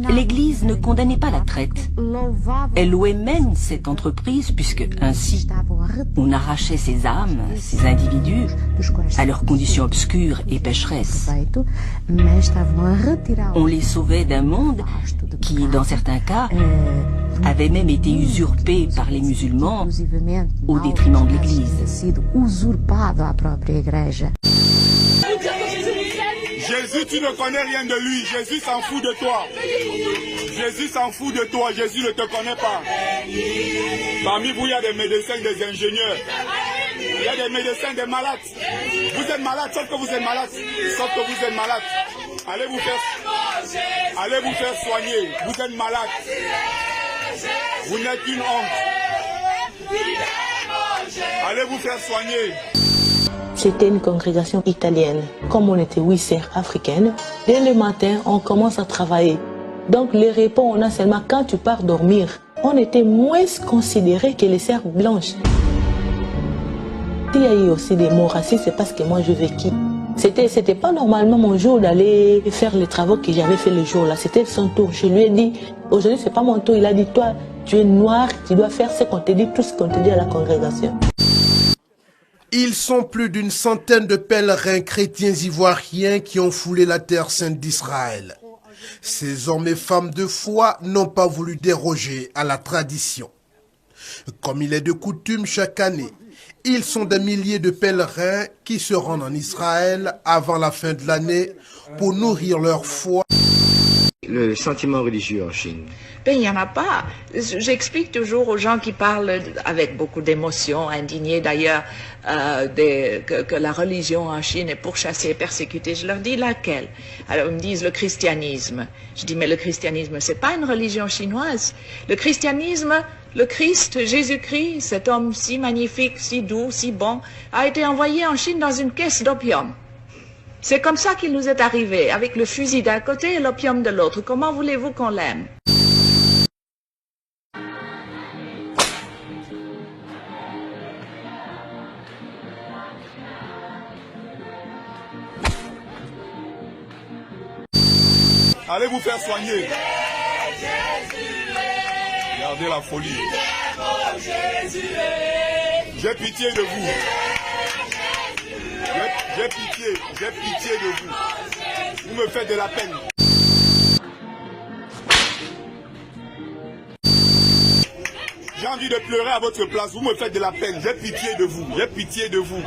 L'Église ne condamnait pas la traite. Elle louait même cette entreprise puisque, ainsi, on arrachait ces âmes, ces individus, à leurs conditions obscures et pécheresses. On les sauvait d'un monde qui, dans certains cas, avait même été usurpé par les musulmans au détriment de l'Église. Jésus, tu ne connais rien de lui. Jésus s'en fout de toi. Jésus s'en fout de toi. Jésus ne te connaît pas. Parmi vous, il y a des médecins, des ingénieurs. Il y a des médecins, des malades. Vous êtes malade, sauf que vous êtes malade. Sauf que vous êtes malade. Allez vous faire soigner. Vous êtes malade. Vous n'êtes qu'une honte. Allez vous faire soigner. C'était une congrégation italienne. Comme on était 8 sœurs africaines, dès le matin, on commence à travailler. Donc les repas, on a seulement quand tu pars dormir. On était moins considérés que les sœurs blanches. S'il y a eu aussi des mots racistes, c'est parce que moi je vécu. C'était pas normalement mon jour d'aller faire les travaux que j'avais fait le jour-là. C'était son tour. Je lui ai dit, aujourd'hui c'est pas mon tour. Il a dit, toi, tu es noir, tu dois faire ce qu'on te dit, tout ce qu'on te dit à la congrégation. Ils sont plus d'une centaine de pèlerins chrétiens ivoiriens qui ont foulé la terre sainte d'Israël. Ces hommes et femmes de foi n'ont pas voulu déroger à la tradition. Comme il est de coutume chaque année, ils sont des milliers de pèlerins qui se rendent en Israël avant la fin de l'année pour nourrir leur foi. Le sentiment religieux en Chine? Ben, il n'y en a pas. J'explique toujours aux gens qui parlent avec beaucoup d'émotion, indignés d'ailleurs, que la religion en Chine est pourchassée et persécutée. Je leur dis laquelle? Alors ils me disent le christianisme. Je dis mais le christianisme, c'est pas une religion chinoise. Le christianisme, le Christ, Jésus-Christ, cet homme si magnifique, si doux, si bon, a été envoyé en Chine dans une caisse d'opium. C'est comme ça qu'il nous est arrivé, avec le fusil d'un côté et l'opium de l'autre. Comment voulez-vous qu'on l'aime? Allez vous faire soigner. Regardez la folie. J'ai pitié de vous. J'ai pitié de vous. Vous me faites de la peine. J'ai envie de pleurer à votre place. Vous me faites de la peine. J'ai pitié de vous. J'ai pitié de vous.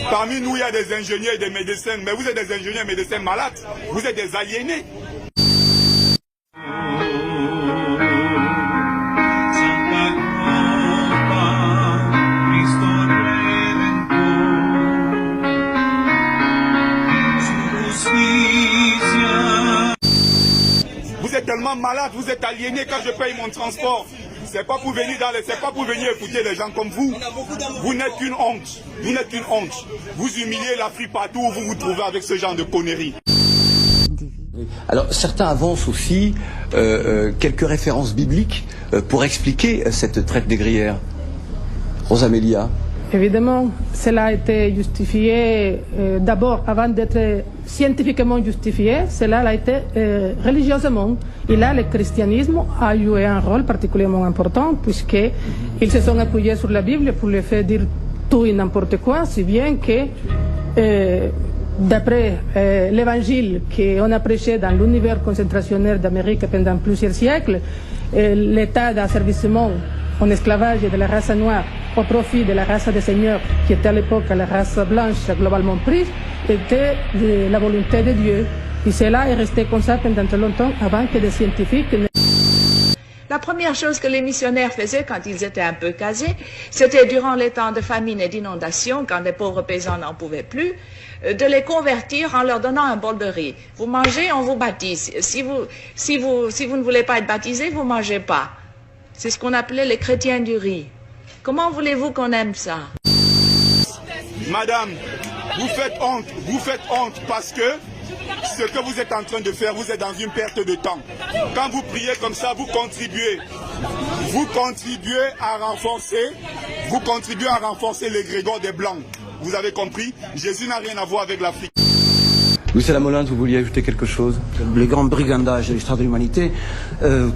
Parmi nous, il y a des ingénieurs et des médecins. Mais vous êtes des ingénieurs et médecins malades. Vous êtes des aliénés. Vous êtes tellement malade, vous êtes aliéné quand je paye mon transport. C'est pas pour venir écouter les gens comme vous. Vous n'êtes qu'une honte. Vous n'êtes qu'une honte. Vous humiliez l'Afrique partout où vous vous trouvez avec ce genre de conneries. Alors certains avancent aussi quelques références bibliques pour expliquer cette traite négrière. Rosamélia. Évidemment, cela a été justifié d'abord, avant d'être scientifiquement justifié, cela a été religieusement. Et là, le christianisme a joué un rôle particulièrement important puisqu'ils se sont appuyés sur la Bible pour le faire dire tout et n'importe quoi, si bien que d'après l'évangile qu'on a prêché dans l'univers concentrationnaire d'Amérique pendant plusieurs siècles, l'état d'asservissement en esclavage de la race noire au profit de la race des seigneurs, qui était à l'époque la race blanche globalement prise, était de la volonté de Dieu. Et cela est resté comme ça pendant très longtemps avant que des scientifiques... La première chose que les missionnaires faisaient quand ils étaient un peu casés, c'était durant les temps de famine et d'inondation, quand les pauvres paysans n'en pouvaient plus, de les convertir en leur donnant un bol de riz. Vous mangez, on vous baptise. Si vous ne voulez pas être baptisé, vous ne mangez pas. C'est ce qu'on appelait les chrétiens du riz. Comment voulez-vous qu'on aime ça? Madame, vous faites honte parce que ce que vous êtes en train de faire, vous êtes dans une perte de temps. Quand vous priez comme ça, vous contribuez à renforcer l'égrégore des Blancs. Vous avez compris? Jésus n'a rien à voir avec l'Afrique. Louis Salamolin, vous vouliez ajouter quelque chose? Les grands brigandages de l'histoire de l'humanité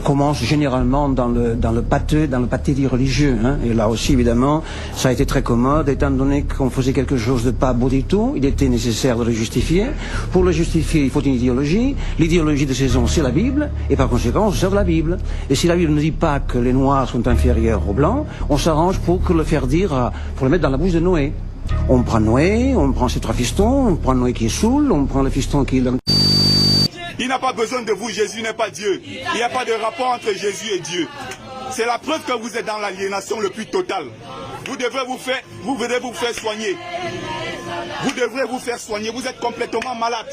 commencent généralement dans le pâté dit religieux. Hein. Et là aussi, évidemment, ça a été très commode, étant donné qu'on faisait quelque chose de pas beau du tout, il était nécessaire de le justifier. Pour le justifier, il faut une idéologie. L'idéologie de ces hommes, c'est la Bible, et par conséquent, on se sert de la Bible. Et si la Bible ne dit pas que les Noirs sont inférieurs aux Blancs, on s'arrange pour le faire dire, pour le mettre dans la bouche de Noé. On prend Noé, on prend ses 3 fistons, on prend Noé qui est saoul, on prend le fiston qui est dans... Il n'a pas besoin de vous, Jésus n'est pas Dieu. Il n'y a pas de rapport entre Jésus et Dieu. C'est la preuve que vous êtes dans l'aliénation le plus totale. Vous devrez vous faire soigner. Vous devrez vous faire soigner, vous êtes complètement malade.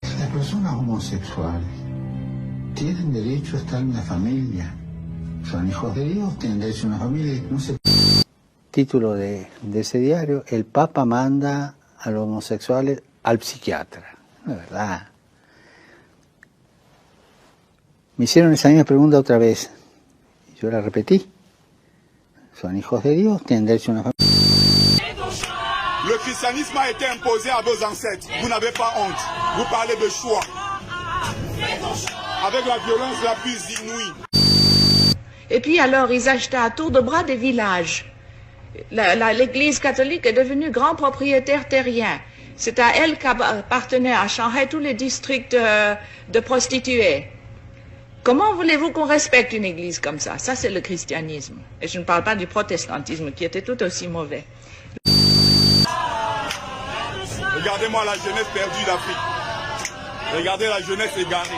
Las personas homosexuales tienen derecho a estar en la familia. Son hijos de Dios, tienen derecho a una familia. No se... Título de ese diario: el Papa manda a los homosexuales al psiquiatra. No es verdad. Me hicieron esa misma pregunta otra vez. Yo la repetí. Son hijos de Dios, tienen derecho a una familia. Le christianisme a été imposé à vos ancêtres. Vous n'avez pas honte. Vous parlez de choix. Avec la violence la plus inouïe. Et puis alors, ils achetaient à tour de bras des villages. L'Église catholique est devenue grand propriétaire terrien. C'est à elle qu'appartenaient à Shanghai tous les districts de prostituées. Comment voulez-vous qu'on respecte une église comme ça? Ça, c'est le christianisme. Et je ne parle pas du protestantisme, qui était tout aussi mauvais. Regardez-moi la jeunesse perdue d'Afrique. Regardez la jeunesse égarée.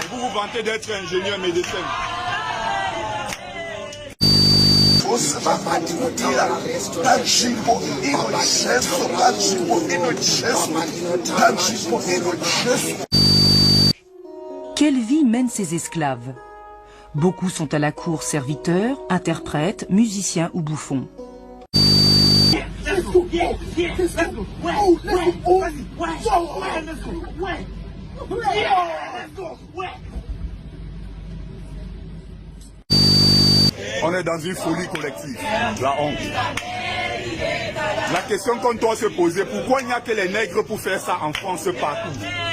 Et vous vous vantez d'être ingénieur médecin. Quelle vie mènent ces esclaves? Beaucoup sont à la cour serviteurs, interprètes, musiciens ou bouffons. On est dans une folie collective, la honte. La question qu'on doit se poser, pourquoi il n'y a que les nègres pour faire ça en France partout?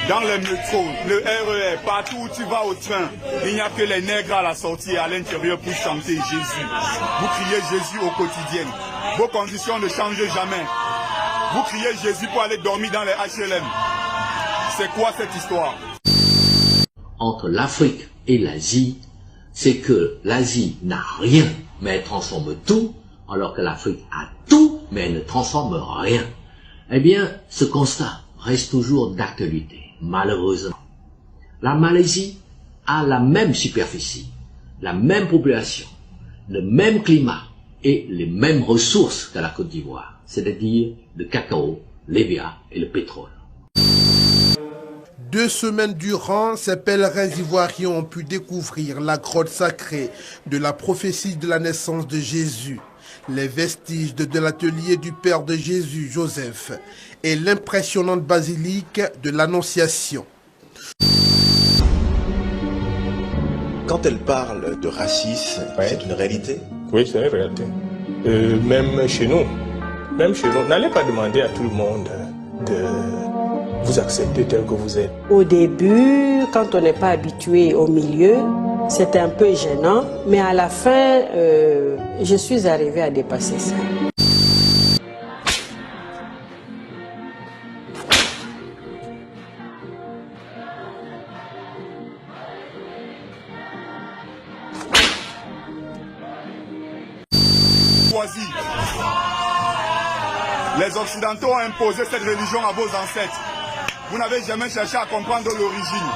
Dans les métros, le RER, partout où tu vas au train, il n'y a que les nègres à la sortie et à l'intérieur pour chanter Jésus. Vous criez Jésus au quotidien. Vos conditions ne changent jamais. Vous criez Jésus pour aller dormir dans les HLM. C'est quoi cette histoire? Entre l'Afrique et l'Asie, c'est que l'Asie n'a rien, mais elle transforme tout, alors que l'Afrique a tout, mais elle ne transforme rien. Eh bien, ce constat reste toujours d'actualité, malheureusement. La Malaisie a la même superficie, la même population, le même climat et les mêmes ressources que la Côte d'Ivoire, c'est-à-dire le cacao, l'hévéa et le pétrole. 2 semaines durant, ces pèlerins ivoiriens ont pu découvrir la grotte sacrée de la prophétie de la naissance de Jésus, les vestiges de l'atelier du père de Jésus, Joseph, et l'impressionnante basilique de l'Annonciation. Quand elle parle de racisme, c'est une réalité? Oui, c'est une réalité. Même chez nous, n'allez pas demander à tout le monde de vous accepter tel que vous êtes. Au début, quand on n'est pas habitué au milieu, c'était un peu gênant, mais à la fin, je suis arrivée à dépasser ça. Les Occidentaux ont imposé cette religion à vos ancêtres. Vous n'avez jamais cherché à comprendre l'origine.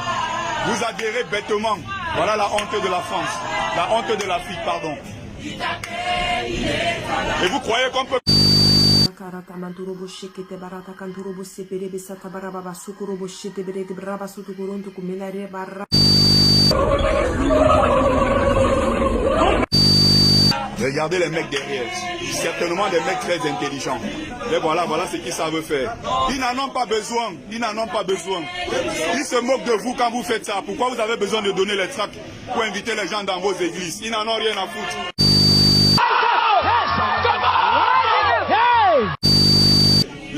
Vous adhérez bêtement. Voilà la honte de la France. La honte de l'Afrique, pardon. Et vous croyez qu'on peut... Regardez les mecs derrière, certainement des mecs très intelligents. Mais voilà ce qu'ils savent faire. Ils n'en ont pas besoin, ils se moquent de vous quand vous faites ça. Pourquoi vous avez besoin de donner les tracts pour inviter les gens dans vos églises? Ils n'en ont rien à foutre.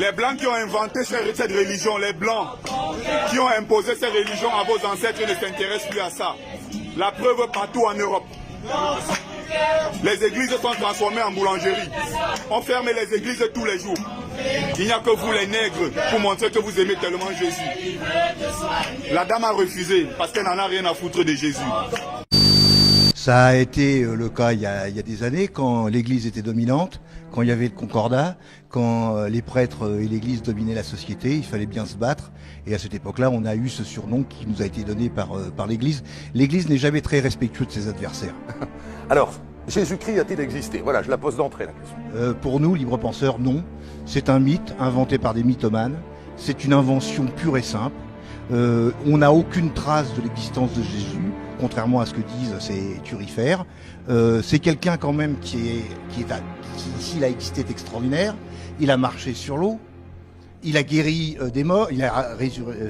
Les Blancs qui ont inventé cette religion, les Blancs qui ont imposé cette religion à vos ancêtres ne s'intéressent plus à ça. La preuve partout en Europe. Les églises sont transformées en boulangerie. On ferme les églises tous les jours. Il n'y a que vous les nègres pour montrer que vous aimez tellement Jésus. La dame a refusé parce qu'elle n'en a rien à foutre de Jésus. Ça a été le cas il y a des années quand l'église était dominante, quand il y avait le concordat, quand les prêtres et l'église dominaient la société, il fallait bien se battre. Et à cette époque-là, on a eu ce surnom qui nous a été donné par l'église. L'église n'est jamais très respectueuse de ses adversaires. Alors, Jésus-Christ a-t-il existé? Voilà, je la pose d'entrée la question. Pour nous, libres penseurs, non. C'est un mythe inventé par des mythomanes. C'est une invention pure et simple. On n'a aucune trace de l'existence de Jésus, contrairement à ce que disent ces turifères. C'est quelqu'un quand même qui s'il a existé, est extraordinaire. Il a marché sur l'eau. Il a guéri des morts, il a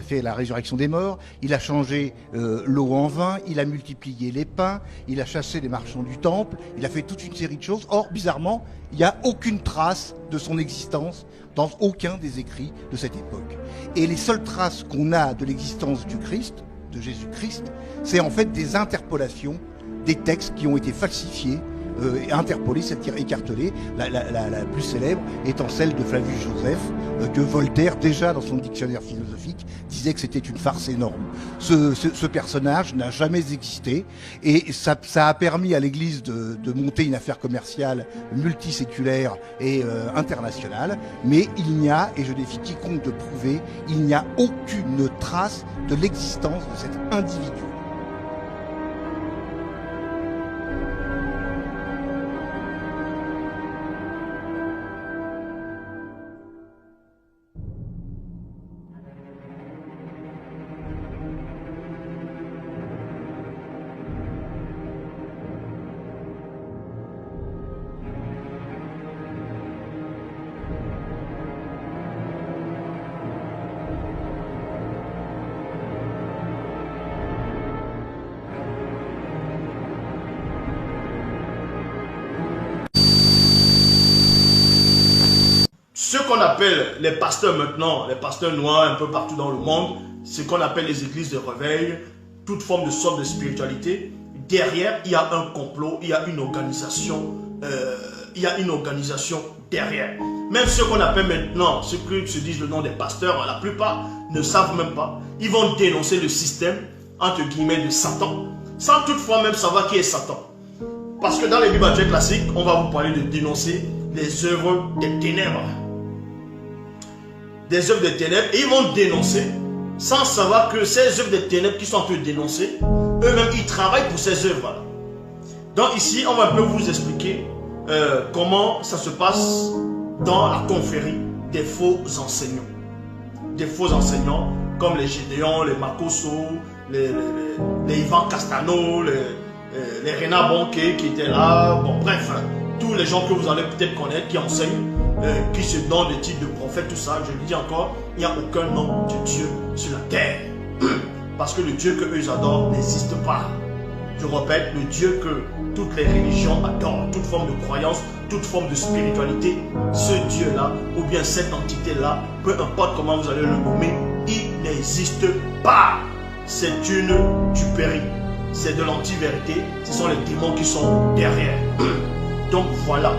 fait la résurrection des morts, il a changé l'eau en vin, il a multiplié les pains, il a chassé les marchands du temple, il a fait toute une série de choses. Or, bizarrement, il n'y a aucune trace de son existence dans aucun des écrits de cette époque. Et les seules traces qu'on a de l'existence du Christ, de Jésus-Christ, c'est en fait des interpolations des textes qui ont été falsifiés, interpolée, c'est-à-dire écartelée, la plus célèbre étant celle de Flavius Joseph, que Voltaire, déjà dans son dictionnaire philosophique, disait que c'était une farce énorme. Ce personnage n'a jamais existé, et ça a permis à l'Église de monter une affaire commerciale multiséculaire et internationale, mais il n'y a, et je défie quiconque de prouver, il n'y a aucune trace de l'existence de cet individu. Ce qu'on appelle les pasteurs maintenant, les pasteurs noirs un peu partout dans le monde, ce qu'on appelle les églises de réveil, toute forme de sorte de spiritualité, derrière il y a un complot, il y a une organisation, derrière. Même ceux qu'on appelle maintenant, ceux qui se disent le nom des pasteurs, la plupart ne savent même pas. Ils vont dénoncer le système, entre guillemets, de Satan, sans toutefois même savoir qui est Satan. Parce que dans les bibliothèques classiques, on va vous parler de dénoncer les œuvres des ténèbres. Des œuvres de ténèbres, et ils vont dénoncer sans savoir que ces œuvres de ténèbres qui sont un peu dénoncées, eux-mêmes ils travaillent pour ces œuvres-là. Donc ici on va un peu vous expliquer comment ça se passe dans la confrérie des faux enseignants. Des faux enseignants comme les Gédéon, les Makosso, les Ivan Castano, les Renat Bonquet qui étaient là, bon bref, tous les gens que vous allez peut-être connaître qui enseignent, qui se donnent des titres de prophète, tout ça, je le dis encore, il n'y a aucun nom de Dieu sur la terre. Parce que le Dieu que eux adorent n'existe pas. Je répète, le Dieu que toutes les religions adorent, toute forme de croyance, toute forme de spiritualité, ce Dieu-là, ou bien cette entité-là, peu importe comment vous allez le nommer, il n'existe pas. C'est une duperie. C'est de l'anti-vérité. Ce sont les démons qui sont derrière. Donc voilà.